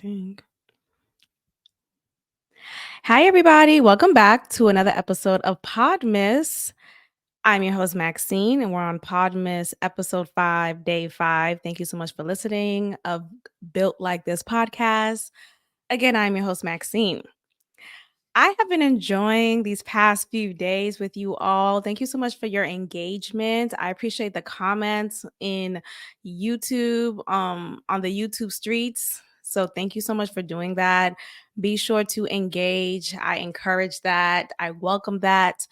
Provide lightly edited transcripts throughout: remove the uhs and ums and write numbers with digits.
Think. Hi, everybody. Welcome back to another episode of PODMAS. I'm your host, Maxine, and we're on PODMAS Ep.5, Day 5. Thank you so much for listening of Built Like This podcast. Again, I'm your host, Maxine. I have been enjoying these past few days with you all. Thank you so much for your engagement. I appreciate the comments in YouTube, on the YouTube streets. So thank you so much for doing that. Be sure to engage. I encourage that. I welcome that.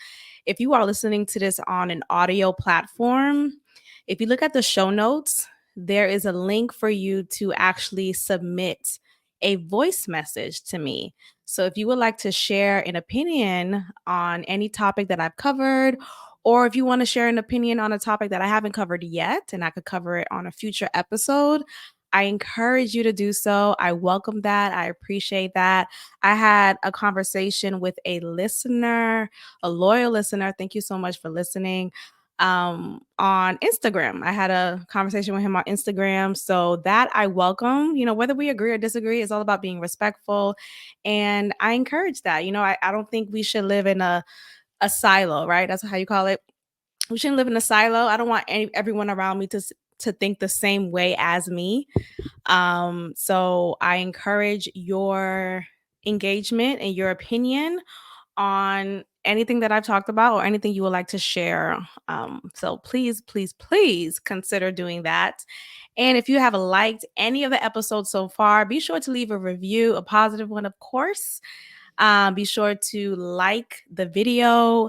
If you are listening to this on an audio platform, if you look at the show notes, there is a link for you to actually submit a voice message to me. So if you would like to share an opinion on any topic that I've covered, or if you want to share an opinion on a topic that I haven't covered yet and I could cover it on a future episode, I encourage you to do so. I welcome that. I appreciate that. I had a conversation with a listener, a loyal listener. Thank you so much for listening. On Instagram. I had a conversation with him on Instagram. So that I welcome, whether we agree or disagree, it's all about being respectful. And I encourage that. I don't think we should live in a silo, right? That's how you call it. We shouldn't live in a silo. I don't want everyone around me to think the same way as me. So I encourage your engagement and your opinion on anything that I've talked about or anything you would like to share. So please, please, please consider doing that. And if you have liked any of the episodes so far, be sure to leave a review, a positive one, of course. Be sure to like the video,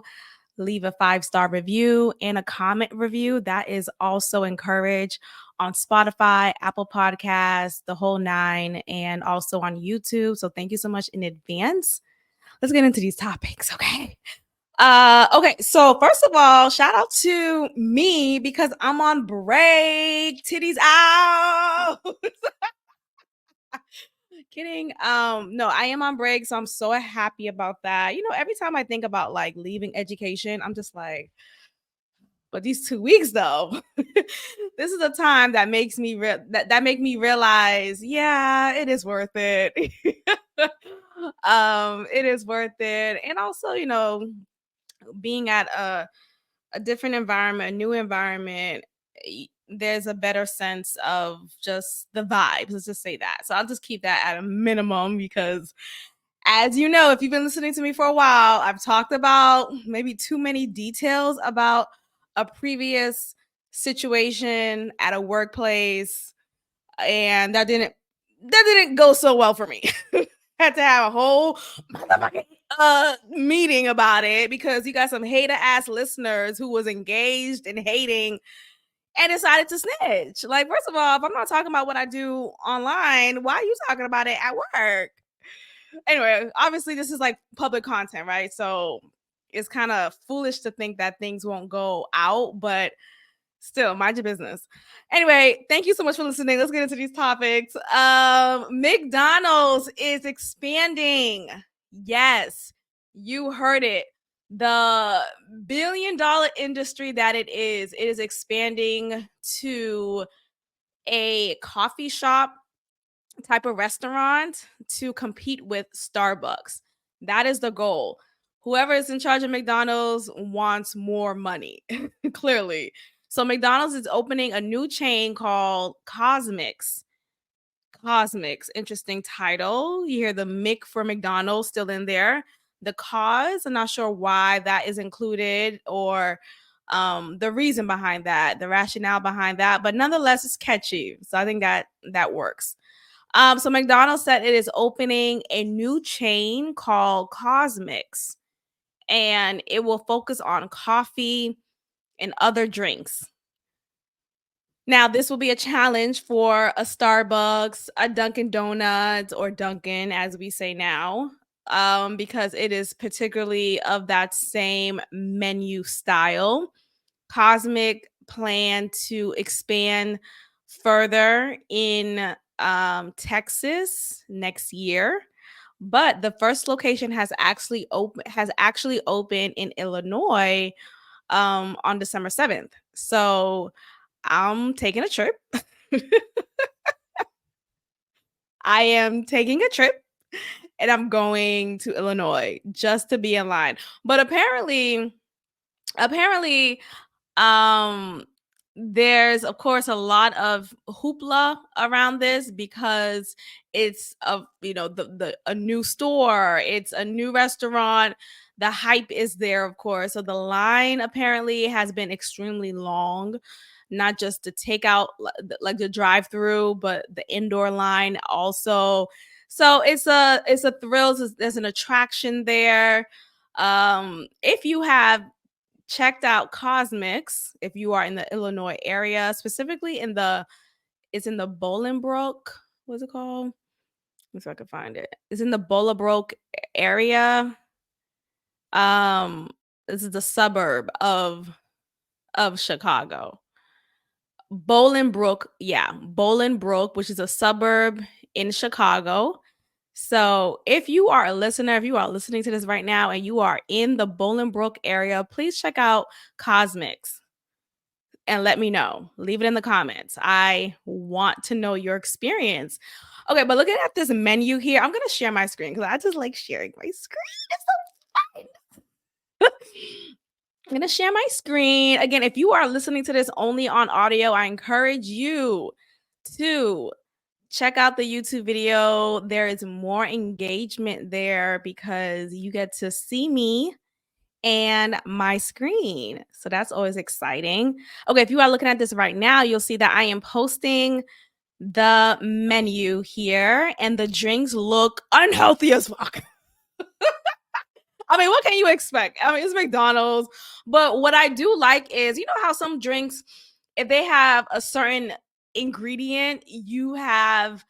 leave a 5-star review and a comment review. That is also encouraged on Spotify, Apple Podcasts, the whole nine, and also on YouTube. So thank you so much in advance. Let's get into these topics, okay? Okay, so first of all, shout out to me because I'm on break. Titties out. Kidding. No, I am on break, so I'm so happy about that. Every time I think about like leaving education, I'm just like, but these 2 weeks though, this is a time that makes me that make me realize, yeah, it is worth it. It is worth it, and also, being at a different environment, a new environment, there's a better sense of just the vibes. Let's just say that. So I'll just keep that at a minimum because, as you know, if you've been listening to me for a while, I've talked about maybe too many details about a previous situation at a workplace, and that didn't go so well for me. Had to have a whole motherfucking meeting about it because you got some hater ass listeners who was engaged and hating and decided to snitch. Like, first of all, if I'm not talking about what I do online, why are you talking about it at work? Anyway, obviously this is like public content, right? So it's kind of foolish to think that things won't go out, but still, mind your business. Anyway, thank you so much for listening. Let's get into these topics. McDonald's is expanding. Yes, you heard it. The billion-dollar industry that it is expanding to a coffee shop type of restaurant to compete with Starbucks. That is the goal. Whoever is in charge of McDonald's wants more money, clearly. So McDonald's is opening a new chain called Cosmics. Cosmics, interesting title. You hear the Mick for McDonald's still in there. The cause, I'm not sure why that is included or the reason behind that, the rationale behind that, but nonetheless, it's catchy. So I think that works. So McDonald's said it is opening a new chain called Cosmics, and it will focus on coffee and other drinks. Now, this will be a challenge for a Starbucks, a Dunkin' Donuts, or Dunkin', as we say now, because it is particularly of that same menu style. Cosmic plan to expand further in Texas next year, but the first location has actually opened in Illinois on December 7th. So I'm taking a trip. I am taking a trip and I'm going to Illinois just to be in line. But apparently, um, there's of course a lot of hoopla around this because it's a new store, it's a new restaurant. The hype is there, of course. So the line apparently has been extremely long, not just the takeout, like the drive through, but the indoor line also. So it's a thrill. There's an attraction there. If you have checked out Cosmix, if you are in the Illinois area, specifically it's in the Bolingbrook. What's it called? Let's see if I can find it. It's in the Bolingbrook area. Um, this is the suburb of Chicago. Bolingbrook, yeah, Bolingbrook, which is a suburb in Chicago. So, if you are a listener, if you are listening to this right now and you are in the Bolingbrook area, please check out Cosmix and let me know. Leave it in the comments. I want to know your experience. Okay, but looking at this menu here, I'm gonna share my screen because I just like sharing my screen. It's so fun. I'm gonna share my screen. Again, if you are listening to this only on audio, I encourage you to check out the YouTube video. There is more engagement there because you get to see me and my screen. So that's always exciting. Okay, if you are looking at this right now, you'll see that I am posting the menu here and the drinks look unhealthy as fuck. I mean, what can you expect? I mean, it's McDonald's. But what I do like is, you know how some drinks, if they have a certain ingredient, you have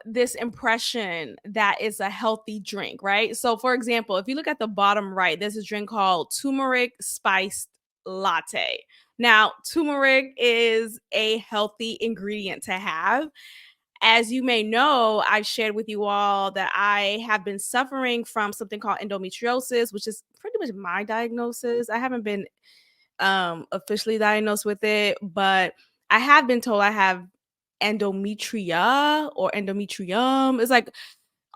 this impression that it's a healthy drink, right? So for example, if you look at the bottom right, there's a drink called turmeric spiced latte. Now, turmeric is a healthy ingredient to have. As you may know, I've shared with you all that I have been suffering from something called endometriosis, which is pretty much my diagnosis. I haven't been officially diagnosed with it, but I have been told I have endometria or endometrium. It's like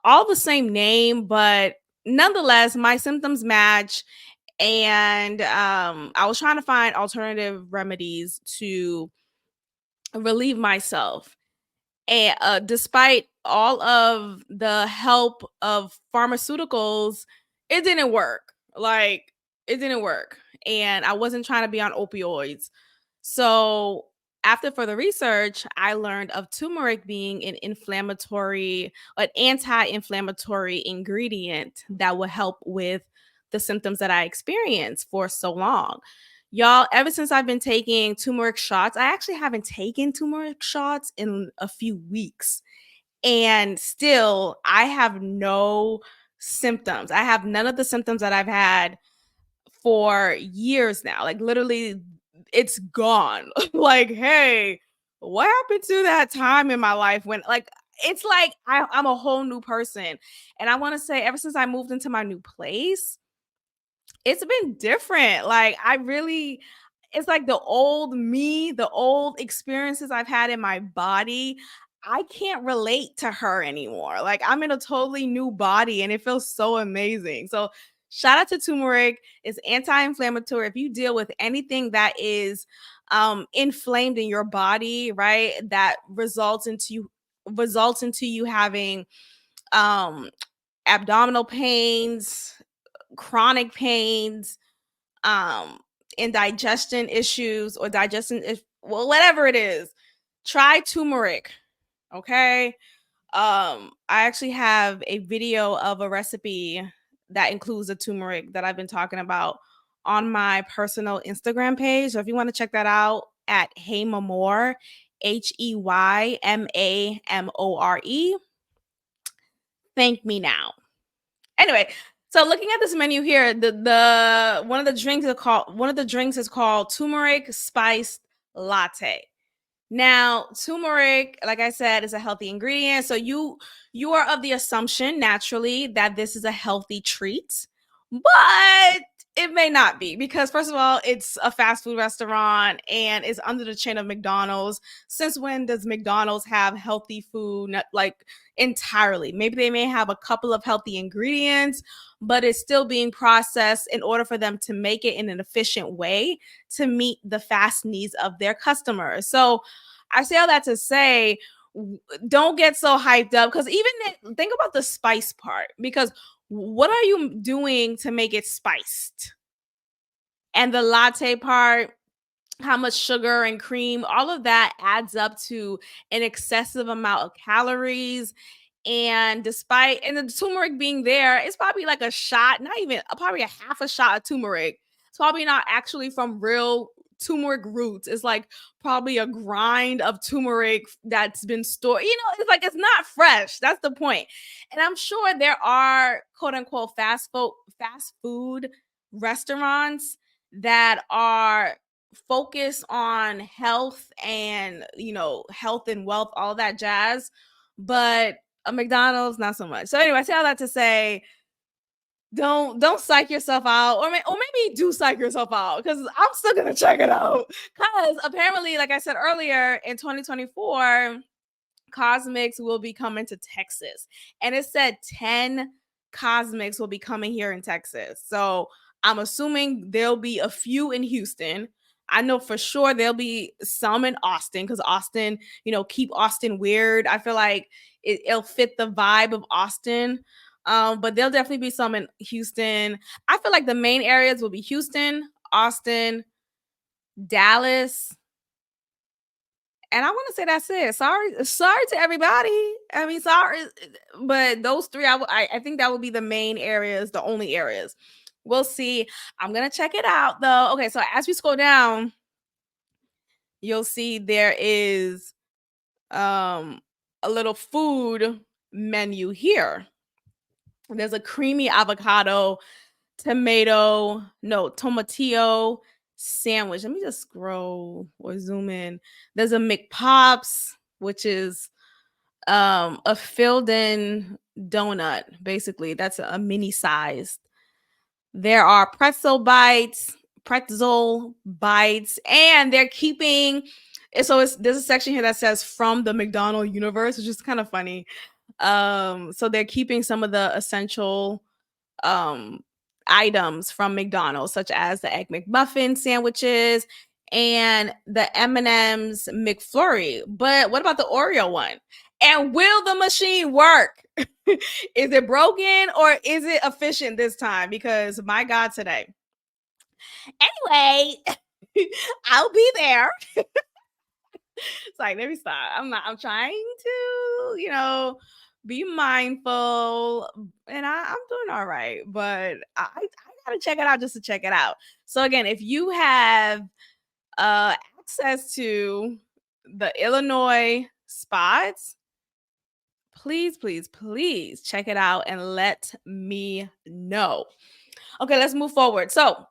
all the same name, but nonetheless, my symptoms match. And I was trying to find alternative remedies to relieve myself. And despite all of the help of pharmaceuticals, it didn't work. Like, it didn't work. And I wasn't trying to be on opioids. So, after further research, I learned of turmeric being an anti-inflammatory ingredient that will help with the symptoms that I experienced for so long. Y'all, ever since I've been taking turmeric shots, I actually haven't taken turmeric shots in a few weeks. And still, I have no symptoms. I have none of the symptoms that I've had for years now. Like literally, it's gone. Like, hey, what happened to that time in my life when it's like I'm a whole new person. And I want to say ever since I moved into my new place, it's been different. Like I really it's like the old me, the old experiences I've had in my body. I can't relate to her anymore. Like I'm in a totally new body and it feels so amazing. So shout out to turmeric. It's anti-inflammatory. If you deal with anything that is inflamed in your body, right? That results into you having um abdominal pains, chronic pains, um, indigestion issues or well, whatever it is, try turmeric. Okay. I actually have a video of a recipe that includes the turmeric that I've been talking about on my personal Instagram page. So if you want to check that out at Heymamore, Heymamore, thank me now. Anyway, so looking at this menu here, the one of the drinks is called turmeric spiced latte. Now, turmeric, like I said, is a healthy ingredient. So you are of the assumption naturally that this is a healthy treat, but It may not be because first of all, it's a fast food restaurant and it's under the chain of McDonald's. Since when does McDonald's have healthy food like entirely? Maybe they may have a couple of healthy ingredients, but it's still being processed in order for them to make it in an efficient way to meet the fast needs of their customers. So I say all that to say don't get so hyped up because think about the spice part because what are you doing to make it spiced? And the latte part, how much sugar and cream, all of that adds up to an excessive amount of calories. And despite and the turmeric being there, it's probably like a shot, not even probably a half a shot of turmeric. It's probably not actually from real turmeric roots. It's like probably a grind of turmeric that's been stored. It's like it's not fresh. That's the point. And I'm sure there are quote unquote fast food restaurants that are focused on health and health and wealth, all that jazz. But a McDonald's, not so much. So anyway, I say all that to say, don't psych yourself out, or maybe do psych yourself out because I'm still gonna check it out. Because apparently, like I said earlier, in 2024, Cosmics will be coming to Texas. And it said 10 Cosmics will be coming here in Texas. So I'm assuming there'll be a few in Houston. I know for sure there'll be some in Austin because Austin, keep Austin weird. I feel like it'll fit the vibe of Austin. But there'll definitely be some in Houston. I feel like the main areas will be Houston, Austin, Dallas, and I want to say that's it. Sorry to everybody. I mean, sorry, but those three, I think that would be the main areas, the only areas. We'll see. I'm gonna check it out though. Okay, so as we scroll down, you'll see there is a little food menu here. There's a creamy avocado, tomatillo sandwich. Let me just scroll or zoom in. There's a McPops, which is a filled in donut, basically. That's a mini sized. There are pretzel bites, and they're keeping there's a section here that says from the McDonald universe, which is kind of funny. So they're keeping some of the essential um items from McDonald's, such as the Egg McMuffin sandwiches and the M&M's McFlurry. But what about the Oreo one? And will the machine work? Is it broken or is it efficient this time? Because my God, today. Anyway, I'll be there. It's like, let me stop. I'm trying to, be mindful, and I'm doing all right, but I gotta check it out just to check it out. So again, if you have access to the Illinois spots, please, please, please check it out and let me know. Okay, let's move forward. So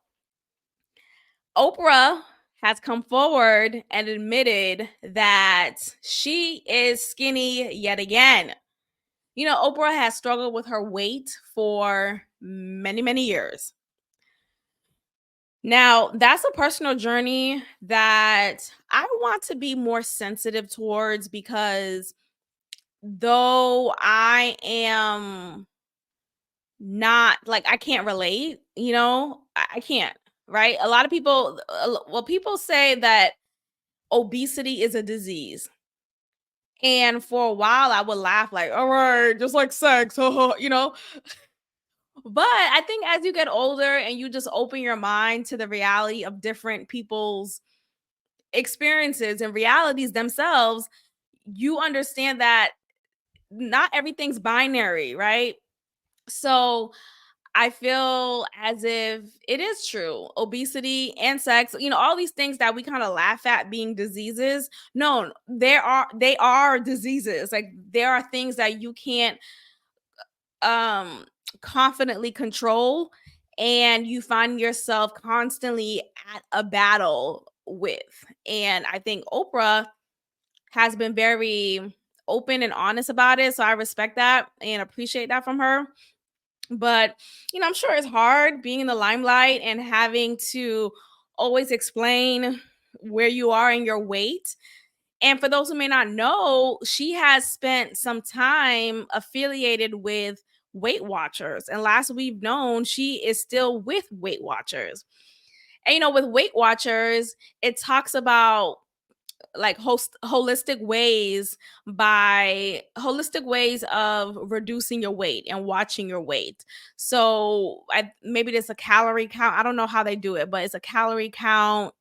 Oprah has come forward and admitted that she is skinny yet again. Oprah has struggled with her weight for many, many years. Now, that's a personal journey that I want to be more sensitive towards because though I am not like, I can't relate, I can't, right? A lot of people, people say that obesity is a disease. And for a while, I would laugh like, all right, just like sex, But I think as you get older and you just open your mind to the reality of different people's experiences and realities themselves, you understand that not everything's binary, right? So I feel as if it is true. Obesity and sex, all these things that we kind of laugh at being diseases. No, they are diseases. Like there are things that you can't confidently control, and you find yourself constantly at a battle with. And I think Oprah has been very open and honest about it, so I respect that and appreciate that from her. But, I'm sure it's hard being in the limelight and having to always explain where you are in your weight. And for those who may not know, she has spent some time affiliated with Weight Watchers. And last we've known, she is still with Weight Watchers. And, with Weight Watchers, it talks about like holistic ways of reducing your weight and watching your weight. So maybe there's a calorie count. I don't know how they do it, but it's a calorie count.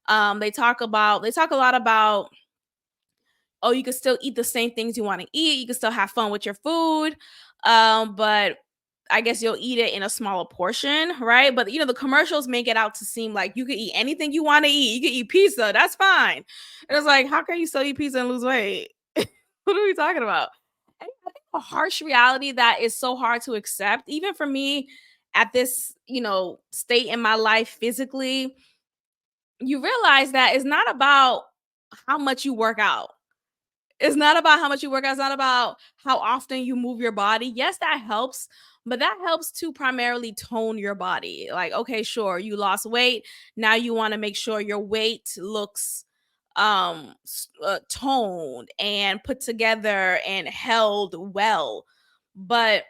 They talk a lot about, oh, you can still eat the same things you want to eat. You can still have fun with your food. But I guess you'll eat it in a smaller portion, right? But the commercials make it out to seem like you can eat anything you want to eat. You can eat pizza, that's fine. And it's like, how can you still eat pizza and lose weight? What are we talking about? And I think a harsh reality that is so hard to accept, even for me at this, state in my life physically, you realize that it's not about how much you work out. It's not about how much you work out. It's not about how often you move your body. Yes, that helps, but that helps to primarily tone your body. Like, okay, sure, you lost weight. Now you want to make sure your weight looks toned and put together and held well. But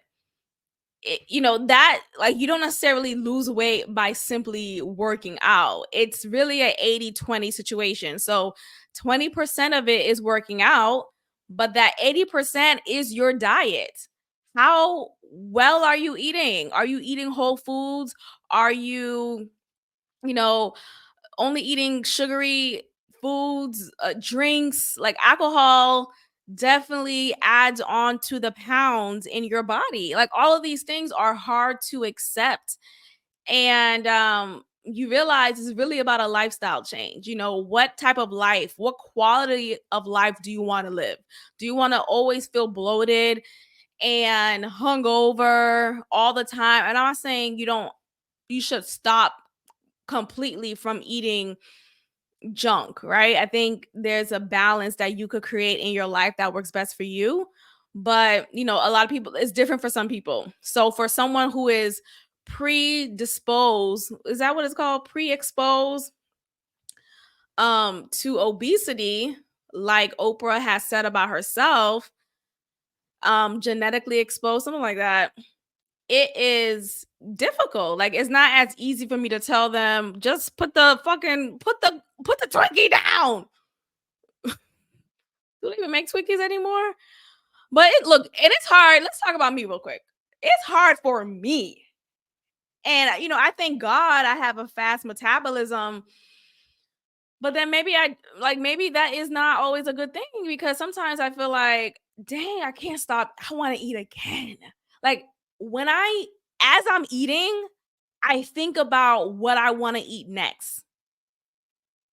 that, like, you don't necessarily lose weight by simply working out. It's really a 80-20 situation. So 20% of it is working out, but that 80% is your diet. How well are you eating? Are you eating whole foods? Are you, you know only eating sugary foods, drinks? Like, alcohol definitely adds on to the pounds in your body. Like, all of these things are hard to accept. And you realize it's really about a lifestyle change. What type of life, what quality of life do you want to live? Do you want to always feel bloated and hungover all the time? And I'm not saying you should stop completely from eating junk, right? I think there's a balance that you could create in your life that works best for you. But, a lot of people, it's different for some people. So for someone who is predisposed, is that what it's called? Pre-exposed to obesity, like Oprah has said about herself, genetically exposed, something like that. It is difficult. Like, it's not as easy for me to tell them, just put the Twinkie down. Do they even make Twinkies anymore? But look, and it's hard. Let's talk about me real quick. It's hard for me. And I thank God I have a fast metabolism. But then maybe that is not always a good thing, because sometimes I feel like, dang, I can't stop. I want to eat again. Like, as I'm eating, I think about what I want to eat next.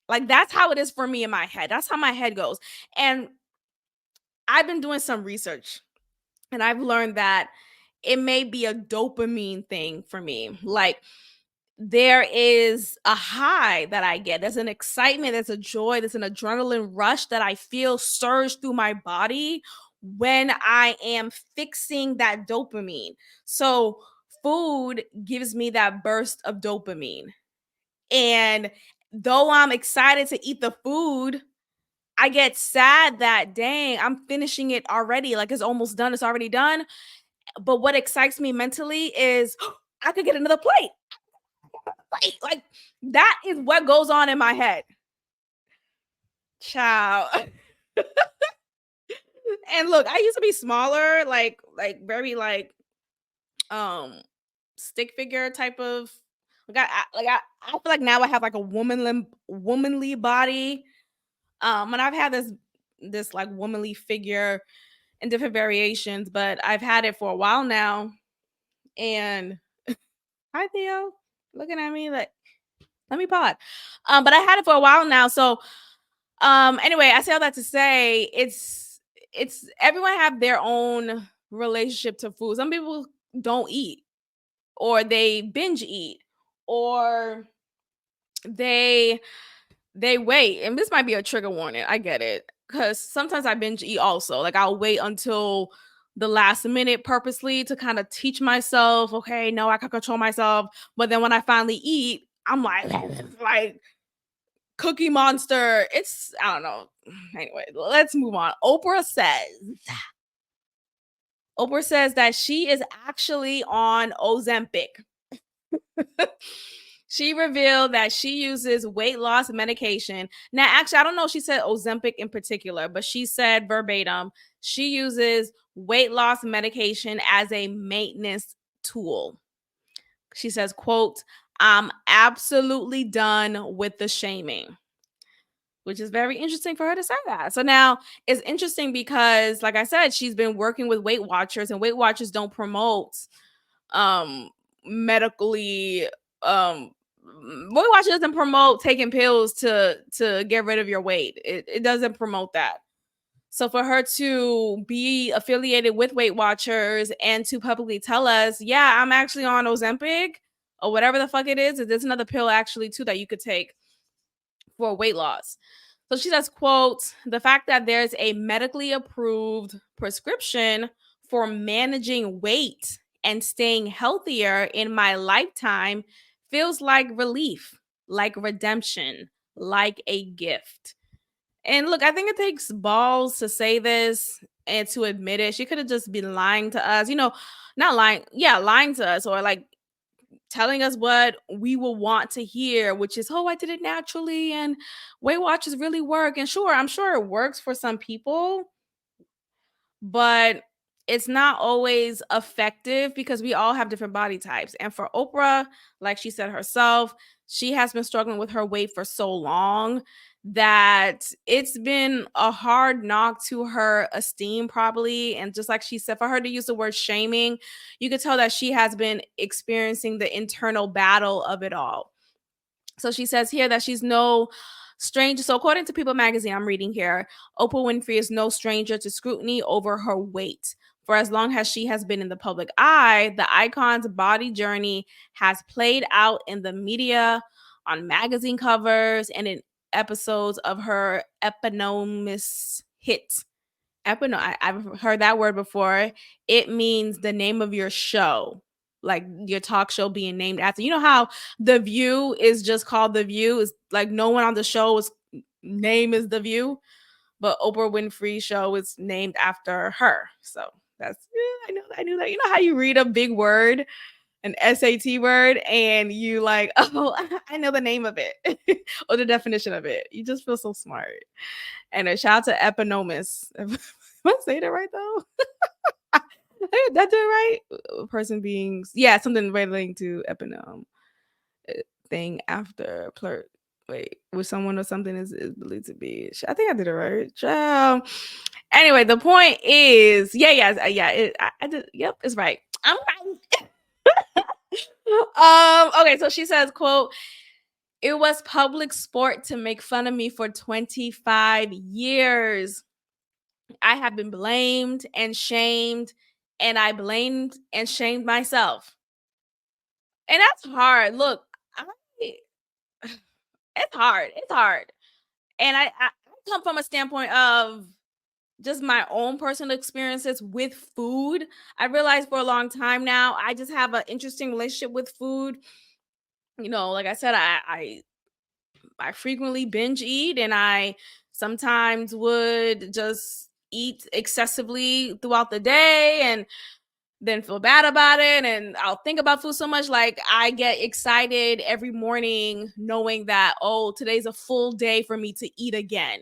Like, that's how it is for me in my head. That's how my head goes. And I've been doing some research, and I've learned that it may be a dopamine thing for me. Like, there is a high that I get. There's an excitement, there's a joy, there's an adrenaline rush that I feel surge through my body when I am fixing that dopamine. So, food gives me that burst of dopamine. And though I'm excited to eat the food, I get sad that, dang, I'm finishing it already. Like, it's almost done. It's already done. But what excites me mentally is, I could get another plate. Like, that is what goes on in my head. Child. And look, I used to be smaller, like very um stick figure type of, I feel like now I have like a womanly body. And I've had this like womanly figure in different variations, but I've had it for a while now. And hi Theo, looking at me like, let me pod. But I had it for a while now. So anyway, I say all that to say, it's everyone have their own relationship to food. Some people don't eat, or they binge eat, or they wait. And this might be a trigger warning. I get it. Because sometimes I binge eat also. Like, I'll wait until the last minute purposely to kind of teach myself, okay, no, I can control myself. But then when I finally eat, I'm like, like Cookie Monster. It's, I don't know. Anyway, let's move on. Oprah says that she is actually on Ozempic. She revealed that she uses weight loss medication. Now, actually, I don't know if she said Ozempic in particular, but she said verbatim, she uses weight loss medication as a maintenance tool. She says, quote, "I'm absolutely done with the shaming," which is very interesting for her to say that. So now it's interesting because, like I said, she's been working with Weight Watchers, and Weight Watchers don't promote um medically Weight Watchers doesn't promote taking pills to get rid of your weight. It doesn't promote that. So for her to be affiliated with Weight Watchers and to publicly tell us, yeah, I'm actually on Ozempic or whatever the fuck it is, there's another pill actually too that you could take for weight loss. So she says, quote, "The fact that there's a medically approved prescription for managing weight and staying healthier in my lifetime feels like relief, like redemption, like a gift." And look, I think it takes balls to say this and to admit it. She could have just been lying to us, not lying, yeah, lying to us, or like telling us what we will want to hear, which is, oh, I did it naturally and Weight Watchers really work. And sure, I'm sure it works for some people, but it's not always effective because we all have different body types. And for Oprah, like she said herself, she has been struggling with her weight for so long that it's been a hard knock to her esteem, probably. And just like she said, for her to use the word shaming, you could tell that she has been experiencing the internal battle of it all. So she says here that she's no stranger. So according to People Magazine, I'm reading here, Oprah Winfrey is no stranger to scrutiny over her weight. For as long as she has been in the public eye, the icon's body journey has played out in the media, on magazine covers, and in episodes of her eponymous hit. I've heard that word before. It means the name of your show, like your talk show being named after. You know how The View is just called The View? Is like no one on the show is name is The View, but Oprah Winfrey show is named after her. So that's, yeah, I knew that. You know how you read a big word, an SAT word, and you like, oh, I know the name of it or the definition of it. You just feel so smart. And a shout out to Eponymous. Am I saying that right though? Did I do it right? A person being, yeah, something relating to eponym thing after plurt. Wait, with someone or something is believed to be. I think I did it right. Anyway, the point is, yeah. I did. Yep, it's right. I'm right. Okay, so she says, quote, "It was public sport to make fun of me for 25 years. I have been blamed and shamed, and I blamed and shamed myself." And that's hard. Look, I, it's hard. It's hard. And I come from a standpoint of just my own personal experiences with food. I realized for a long time now, I just have an interesting relationship with food. Like I said, I frequently binge eat, and I sometimes would just eat excessively throughout the day and then feel bad about it. And I'll think about food so much. Like I get excited every morning knowing that, oh, today's a full day for me to eat again.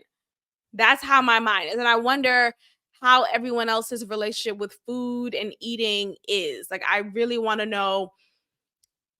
That's how my mind is. And I wonder how everyone else's relationship with food and eating is. Like, I really want to know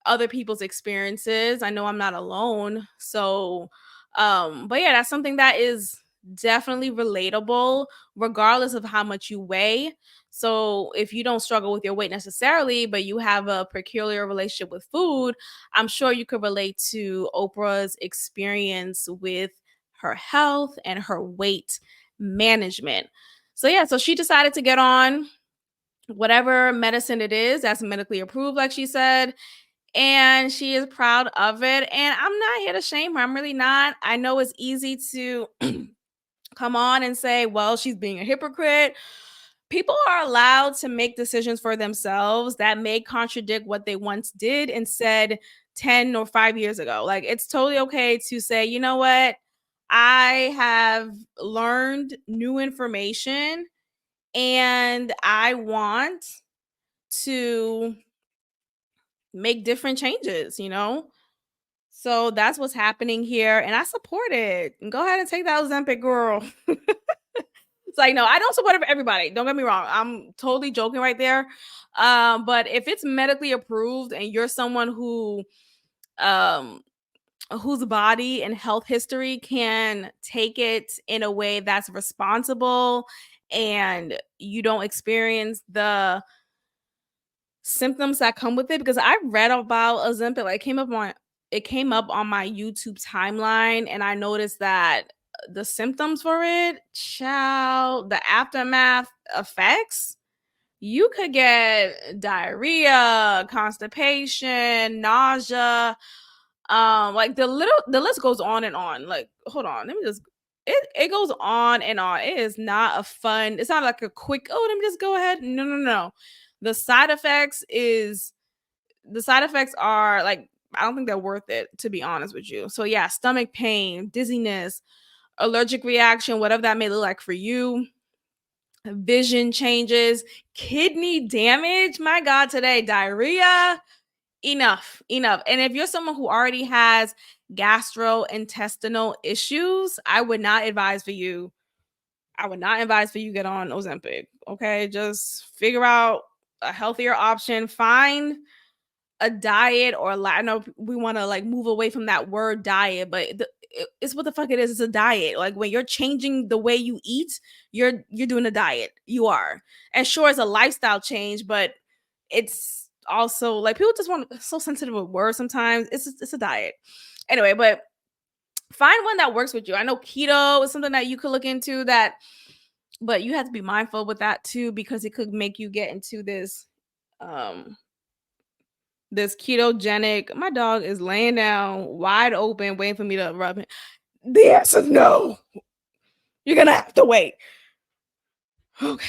other people's experiences. I know I'm not alone. So, but yeah, that's something that is definitely relatable, regardless of how much you weigh. So, if you don't struggle with your weight necessarily, but you have a peculiar relationship with food, I'm sure you could relate to Oprah's experience with her health and her weight management. So, yeah, so she decided to get on whatever medicine it is that's medically approved, like she said, and she is proud of it. And I'm not here to shame her. I'm really not. I know it's easy to come on and say, well, she's being a hypocrite. people are allowed to make decisions for themselves that may contradict what they once did and said 10 or 5 years ago. Like, it's totally okay to say, "You know what? I have learned new information and I want to make different changes," you know? So that's what's happening here, and I support it. Go ahead and take that Ozempic, girl. It's like, no, I don't support it for everybody. Don't get me wrong. I'm totally joking right there. But if it's medically approved and you're someone um whose body and health history can take it in a way that's responsible and you don't experience the symptoms that come with it, because I read about Ozempic, like it came up on my YouTube timeline, and I noticed that the symptoms for it, child, the aftermath effects, you could get diarrhea, constipation, nausea, like the list goes on and on. Like, hold on, let me just it goes on and on. It is not a fun, it's not like a quick, oh, let me just go ahead. No, no, no. The side effects is the side effects are like, I don't think they're worth it, to be honest with you. So yeah, stomach pain, dizziness, allergic reaction, whatever that may look like for you, vision changes, kidney damage. My God, today, diarrhea. Enough, enough. And if you're someone who already has gastrointestinal issues, I would not advise for you. I would not advise for you get on Ozempic. Okay, just figure out a healthier option. Find a diet, or I know we want to like move away from that word diet, but it's what the fuck it is. It's a diet. Like, when you're changing the way you eat, you're doing a diet. You are. And sure, it's a lifestyle change, but it's also like, people just want so sensitive with words sometimes. It's a diet. Anyway, but find one that works with you. I know keto is something that you could look into, that, but you have to be mindful with that too, because it could make you get into um this ketogenic, my dog is laying down wide open, waiting for me to rub him. The answer is no. You're gonna have to wait. Okay.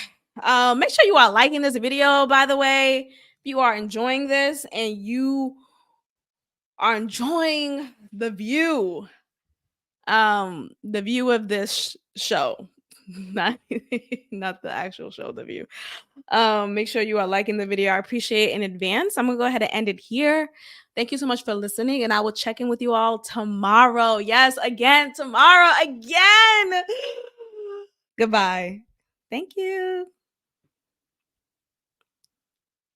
Make sure you are liking this video, by the way. If you are enjoying this and you are enjoying the view of this show, not not the actual show, the view. Make sure you are liking the video. I appreciate it in advance. I'm gonna go ahead and end it here. Thank you so much for listening, and I will check in with you all tomorrow. Yes, again, tomorrow, again. Goodbye. Thank you.